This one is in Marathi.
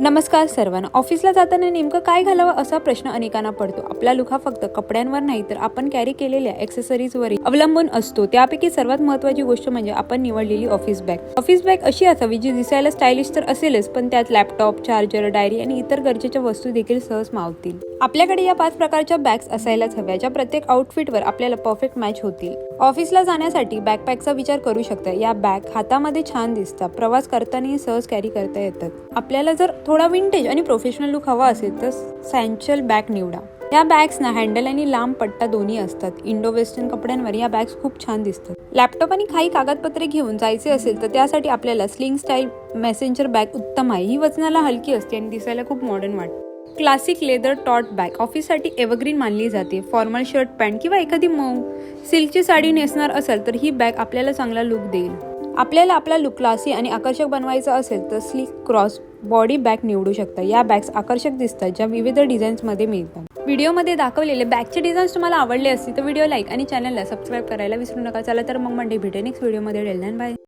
नमस्कार सर्वांना. ऑफिसला जाताना नेमकं काय घालावं असा प्रश्न अनेकांना पडतो. आपला लुक हा फक्त कपड्यांवर नाही तर आपण कॅरी केलेल्या ॲक्सेसरीजवर अवलंबून असतो. त्यापैकी सर्वात महत्त्वाची गोष्ट म्हणजे आपण निवडलेली ऑफिस बॅग. ऑफिस बॅग अशी असावी जी दिसायला स्टायलिश तर असेलच, पण त्यात लॅपटॉप, चार्जर, डायरी आणि इतर गरजेच्या वस्तू देखील सहज मावतील. आपल्याकडे या 5 प्रकारच्या बॅग्स असायलाच हव्या, ज्या प्रत्येक आउटफिटवर आपल्याला परफेक्ट मॅच होतील. ऑफिसला जाण्यासाठी बॅकपॅकचा विचार करू शकता. या बॅग हातामध्ये छान दिसतात, प्रवास करतानाही सहज कॅरी करता येतात. आपल्याला जर थोडा विंटेज आणि प्रोफेशनल लुक हवा असेल तर सॅचल बॅग निवडा. या बॅग्सना हँडल आणि लांब पट्टा दोन्ही असतात. इंडो वेस्टर्न कपड्यांवर या बॅग्स खूप छान दिसतात. लॅपटॉप आणि काही कागदपत्रे घेऊन जायचे असेल तर त्यासाठी आपल्याला स्लिंग स्टाईल मेसेंजर बॅग उत्तम आहे. ही वजनाला हलकी असते आणि दिसायला खूप मॉडर्न वाटते. क्लासिक लेदर टॉट बॅग ऑफिससाठी एव्हरग्रीन मानली जाते. फॉर्मल शर्ट, पॅन्ट किंवा एखादी मऊ सिल्कची साडी नेसणार असेल तर ही बॅग आपल्याला चांगला लुक देईल. आपल्याला आपला लुक क्लासी आणि आकर्षक बनवायचा असेल तर स्लीक क्रॉस बॉडी बॅग निवडू शकता. या बॅग्स आकर्षक दिसतात, ज्या विविध डिझाईन्समध्ये मिळतात. व्हिडिओमध्ये दाखवलेले बॅगचे डिझाईन्स तुम्हाला आवडले असतील तर व्हिडिओ लाईक आणि चॅनलला सबस्क्राईब करायला विसरू नका. चला तर मग मंडे भेटू नेक्स्ट व्हिडिओमध्ये. बाय.